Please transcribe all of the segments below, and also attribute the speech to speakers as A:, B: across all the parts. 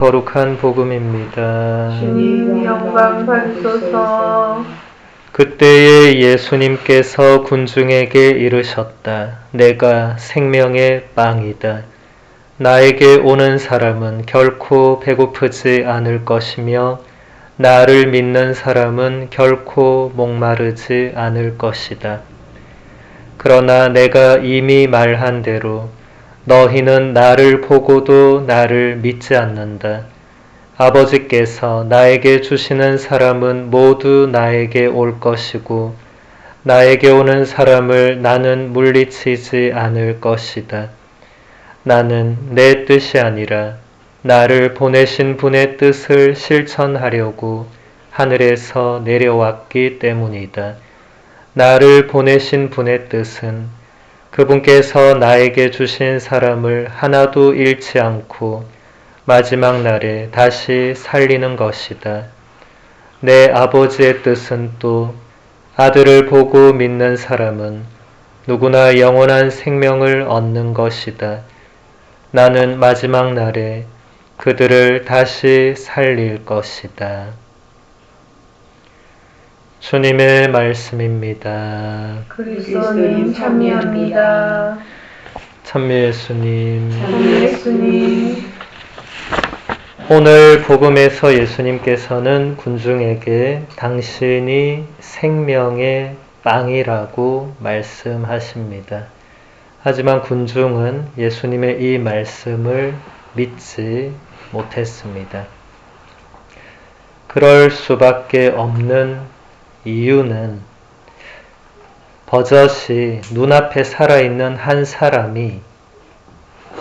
A: 거룩한 복음입니다.
B: 주님 영광 받으소서.
A: 그때에 예수님께서 군중에게 이르셨다. 내가 생명의 빵이다. 나에게 오는 사람은 결코 배고프지 않을 것이며 나를 믿는 사람은 결코 목마르지 않을 것이다. 그러나 내가 이미 말한 대로 너희는 나를 보고도 나를 믿지 않는다. 아버지께서 나에게 주시는 사람은 모두 나에게 올 것이고 나에게 오는 사람을 나는 물리치지 않을 것이다. 나는 내 뜻이 아니라 나를 보내신 분의 뜻을 실천하려고 하늘에서 내려왔기 때문이다. 나를 보내신 분의 뜻은 그분께서 나에게 주신 사람을 하나도 잃지 않고 마지막 날에 다시 살리는 것이다. 내 아버지의 뜻은 또 아들을 보고 믿는 사람은 누구나 영원한 생명을 얻는 것이다. 나는 마지막 날에 그들을 다시 살릴 것이다. 주님의 말씀입니다.
B: 그리스도님 찬미합니다.
A: 참미 예수님.
B: 찬미 예수님.
A: 오늘 복음에서 예수님께서는 군중에게 당신이 생명의 빵이라고 말씀하십니다. 하지만 군중은 예수님의 이 말씀을 믿지 못했습니다. 그럴 수밖에 없는 이유는 버젓이 눈앞에 살아있는 한 사람이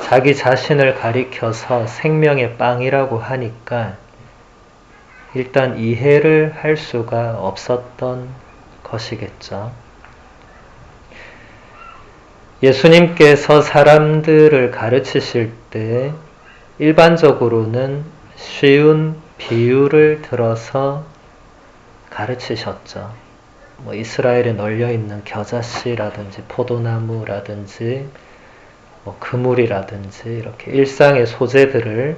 A: 자기 자신을 가리켜서 생명의 빵이라고 하니까 일단 이해를 할 수가 없었던 것이겠죠. 예수님께서 사람들을 가르치실 때 일반적으로는 쉬운 비유를 들어서 가르치셨죠. 이스라엘에 널려있는 겨자씨라든지 포도나무라든지 그물이라든지 이렇게 일상의 소재들을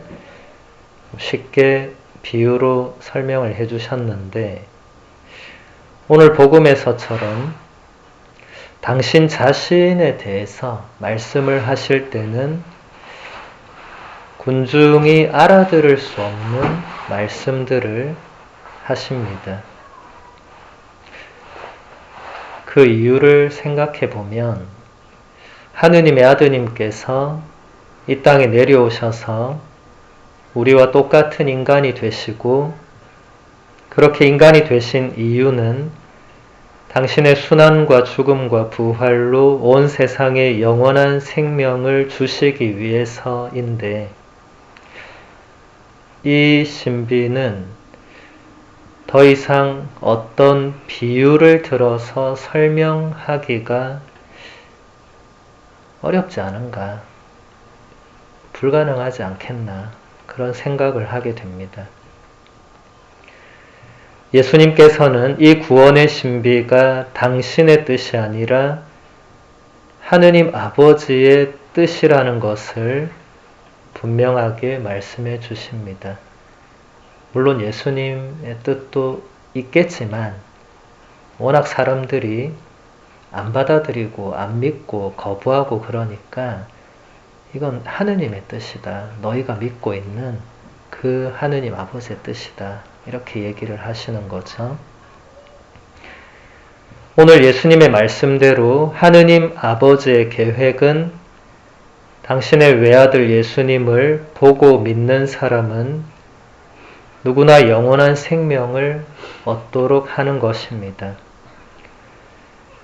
A: 쉽게 비유로 설명을 해주셨는데 오늘 복음에서처럼 당신 자신에 대해서 말씀을 하실 때는 군중이 알아들을 수 없는 말씀들을 하십니다. 그 이유를 생각해 보면 하느님의 아드님께서 이 땅에 내려오셔서 우리와 똑같은 인간이 되시고 그렇게 인간이 되신 이유는 당신의 순환과 죽음과 부활로 온 세상에 영원한 생명을 주시기 위해서인데 이 신비는 더 이상 어떤 비유를 들어서 설명하기가 어렵지 않은가, 불가능하지 않겠나 그런 생각을 하게 됩니다. 예수님께서는 이 구원의 신비가 당신의 뜻이 아니라 하느님 아버지의 뜻이라는 것을 분명하게 말씀해 주십니다. 물론 예수님의 뜻도 있겠지만 워낙 사람들이 안 받아들이고 안 믿고 거부하고 그러니까 이건 하느님의 뜻이다. 너희가 믿고 있는 그 하느님 아버지의 뜻이다. 이렇게 얘기를 하시는 거죠. 오늘 예수님의 말씀대로 하느님 아버지의 계획은 당신의 외아들 예수님을 보고 믿는 사람은 누구나 영원한 생명을 얻도록 하는 것입니다.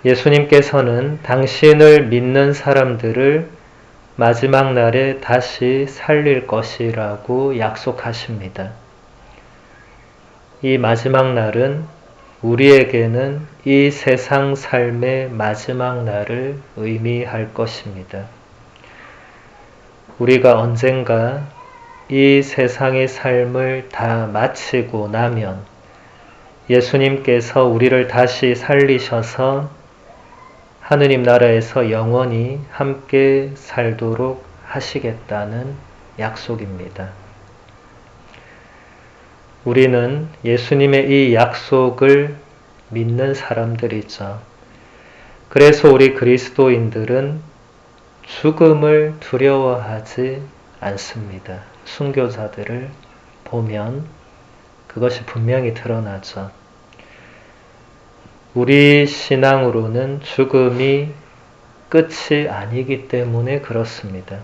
A: 예수님께서는 당신을 믿는 사람들을 마지막 날에 다시 살릴 것이라고 약속하십니다. 이 마지막 날은 우리에게는 이 세상 삶의 마지막 날을 의미할 것입니다. 우리가 언젠가 이 세상의 삶을 다 마치고 나면 예수님께서 우리를 다시 살리셔서 하느님 나라에서 영원히 함께 살도록 하시겠다는 약속입니다. 우리는 예수님의 이 약속을 믿는 사람들이죠. 그래서 우리 그리스도인들은 죽음을 두려워하지 않습니다. 순교자들을 보면 그것이 분명히 드러나죠. 우리 신앙으로는 죽음이 끝이 아니기 때문에 그렇습니다.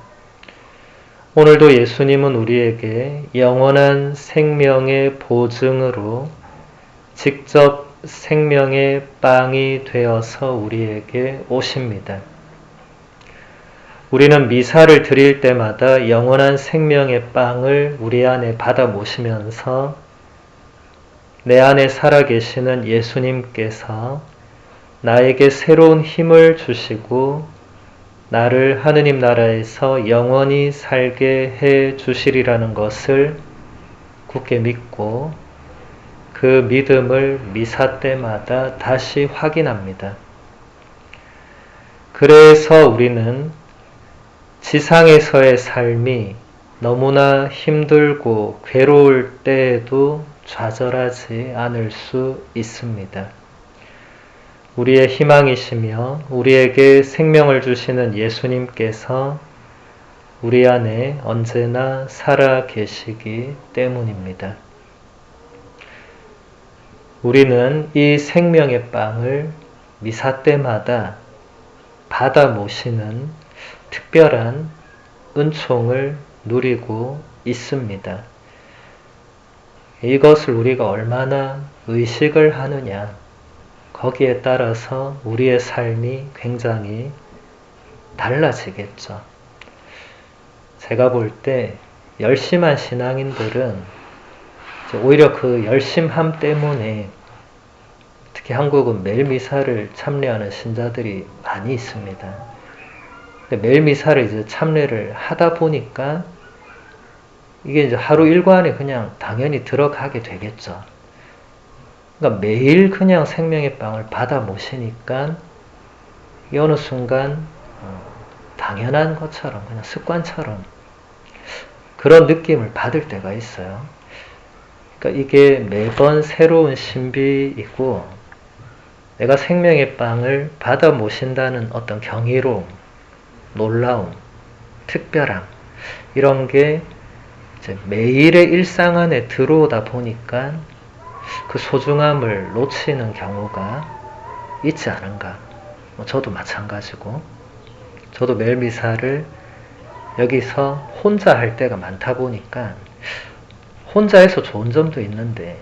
A: 오늘도 예수님은 우리에게 영원한 생명의 보증으로 직접 생명의 빵이 되어서 우리에게 오십니다. 우리는 미사를 드릴 때마다 영원한 생명의 빵을 우리 안에 받아 모시면서 내 안에 살아계시는 예수님께서 나에게 새로운 힘을 주시고 나를 하느님 나라에서 영원히 살게 해 주시리라는 것을 굳게 믿고 그 믿음을 미사 때마다 다시 확인합니다. 그래서 우리는 지상에서의 삶이 너무나 힘들고 괴로울 때에도 좌절하지 않을 수 있습니다. 우리의 희망이시며 우리에게 생명을 주시는 예수님께서 우리 안에 언제나 살아 계시기 때문입니다. 우리는 이 생명의 빵을 미사 때마다 받아 모시는 특별한 은총을 누리고 있습니다. 이것을 우리가 얼마나 의식을 하느냐, 거기에 따라서 우리의 삶이 굉장히 달라지겠죠. 제가 볼 때 열심한 신앙인들은 오히려 그 열심함 때문에 특히 한국은 매일 미사를 참례하는 신자들이 많이 있습니다. 근데 매일 미사를 이제 참례를 하다 보니까 이게 이제 하루 일과안에 그냥 당연히 들어가게 되겠죠. 그러니까 매일 그냥 생명의 빵을 받아 모시니까 이 어느 순간 당연한 것처럼 그냥 습관처럼 그런 느낌을 받을 때가 있어요. 그러니까 이게 매번 새로운 신비이고 내가 생명의 빵을 받아 모신다는 어떤 경이로움, 놀라움, 특별함 이런 게 이제 매일의 일상 안에 들어오다 보니까 그 소중함을 놓치는 경우가 있지 않은가. 저도 마찬가지고 저도 매일 미사를 여기서 혼자 할 때가 많다 보니까 혼자 해서 좋은 점도 있는데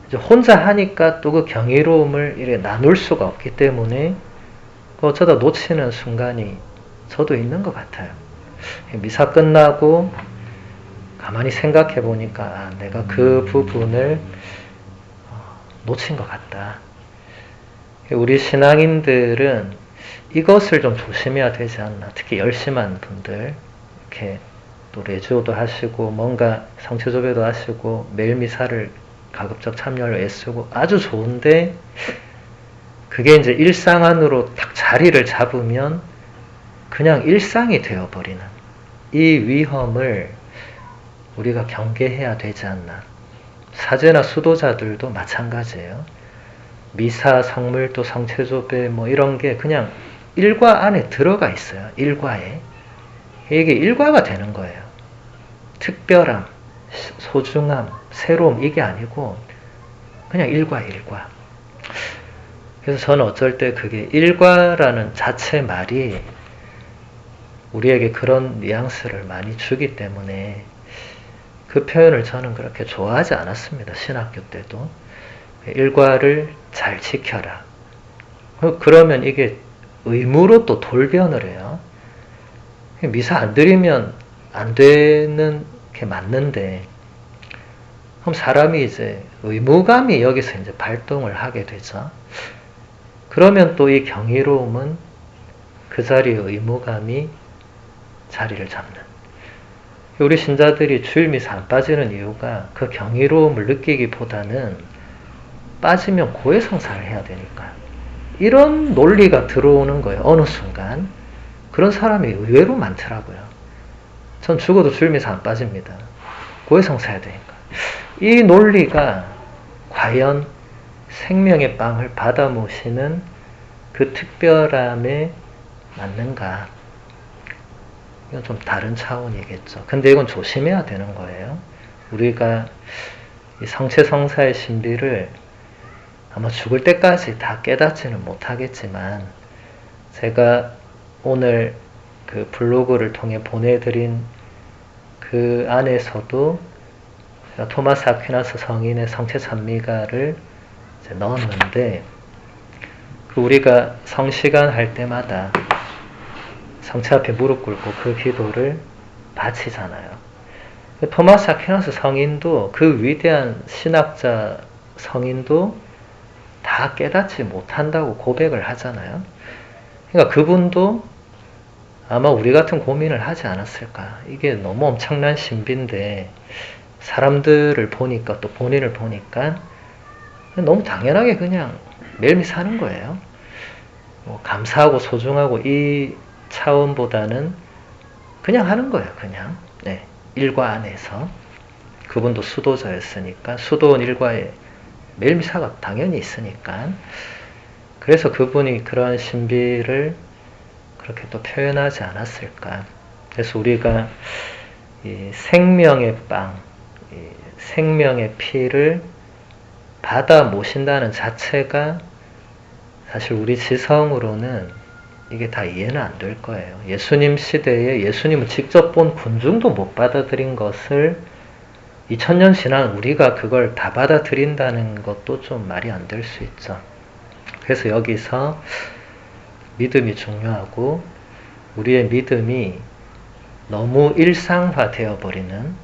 A: 이제 혼자 하니까 또 그 경이로움을 이렇게 나눌 수가 없기 때문에 어쩌다 놓치는 순간이 저도 있는 것 같아요. 미사 끝나고 가만히 생각해 보니까 내가 그 부분을 놓친 것 같다. 우리 신앙인들은 이것을 좀 조심해야 되지 않나. 특히 열심한 분들, 이렇게 또 레주오도 하시고 뭔가 성체조배도 하시고 매일 미사를 가급적 참여를 애쓰고 아주 좋은데 그게 이제 일상 안으로 딱 자리를 잡으면 그냥 일상이 되어버리는 이 위험을 우리가 경계해야 되지 않나. 사제나 수도자들도 마찬가지예요. 미사, 성물도, 성체조배 뭐 이런 게 그냥 일과 안에 들어가 있어요. 일과에. 이게 일과가 되는 거예요. 특별함, 소중함, 새로움 이게 아니고 그냥 일과. 그래서 저는 어쩔 때 그게 일과라는 자체 말이 우리에게 그런 뉘앙스를 많이 주기 때문에 그 표현을 저는 그렇게 좋아하지 않았습니다. 신학교 때도. 일과를 잘 지켜라. 그러면 이게 의무로 또 돌변을 해요. 미사 안 드리면 안 되는 게 맞는데 그럼 사람이 이제 의무감이 여기서 이제 발동을 하게 되죠. 그러면 또 이 경이로움은 그 자리에 의무감이 자리를 잡는. 우리 신자들이 주일 미사 안 빠지는 이유가 그 경이로움을 느끼기보다는 빠지면 고해성사를 해야 되니까. 이런 논리가 들어오는 거예요. 어느 순간. 그런 사람이 의외로 많더라고요. 전 죽어도 주일 미사 안 빠집니다. 고해성사 해야 되니까. 이 논리가 과연 생명의 빵을 받아 모시는 그 특별함에 맞는가? 이건 좀 다른 차원이겠죠. 근데 이건 조심해야 되는 거예요. 우리가 이 성체성사의 신비를 아마 죽을 때까지 다 깨닫지는 못하겠지만, 제가 오늘 그 블로그를 통해 보내드린 그 안에서도 제가 토마스 아퀴나스 성인의 성체찬미가를 이제 넣었는데, 그 우리가 성시간 할 때마다 성체 앞에 무릎 꿇고 그 기도를 바치잖아요. 토마스 아퀴나스 성인도, 그 위대한 신학자 성인도 다 깨닫지 못한다고 고백을 하잖아요. 그러니까 그분도 아마 우리 같은 고민을 하지 않았을까. 이게 너무 엄청난 신비인데 사람들을 보니까, 또 본인을 보니까 너무 당연하게 그냥 멜미 사는 거예요. 뭐 감사하고 소중하고 이 차원보다는 그냥 하는 거예요. 그냥 일과 안에서. 그분도 수도자였으니까 수도원 일과에 멜미사가 당연히 있으니까. 그래서 그분이 그러한 신비를 그렇게 또 표현하지 않았을까. 그래서 우리가 이 생명의 빵, 이 생명의 피를 받아 모신다는 자체가 사실 우리 지성으로는 이게 다 이해는 안 될 거예요. 예수님 시대에 예수님을 직접 본 군중도 못 받아들인 것을 2000년 지난 우리가 그걸 다 받아들인다는 것도 좀 말이 안 될 수 있죠. 그래서 여기서 믿음이 중요하고, 우리의 믿음이 너무 일상화 되어버리는,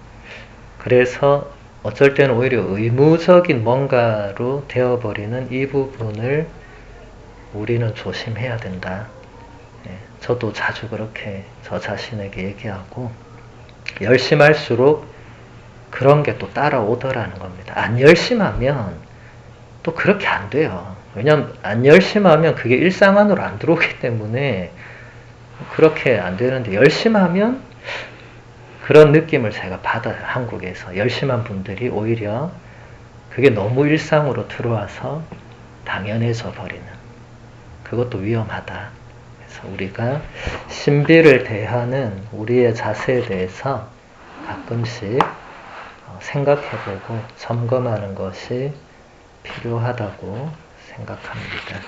A: 그래서 어쩔 때는 오히려 의무적인 뭔가로 되어버리는 이 부분을 우리는 조심해야 된다. 저도 자주 그렇게 저 자신에게 얘기하고, 열심할수록 그런 게 또 따라오더라는 겁니다. 안 열심하면 또 그렇게 안 돼요. 왜냐면 안 열심하면 그게 일상 안으로 안 들어오기 때문에 그렇게 안 되는데, 열심하면 그런 느낌을 제가 받아요. 한국에서 열심한 분들이 오히려 그게 너무 일상으로 들어와서 당연해져 버리는, 그것도 위험하다. 그래서 우리가 신비를 대하는 우리의 자세에 대해서 가끔씩 생각해보고 점검하는 것이 필요하다고 생각합니다.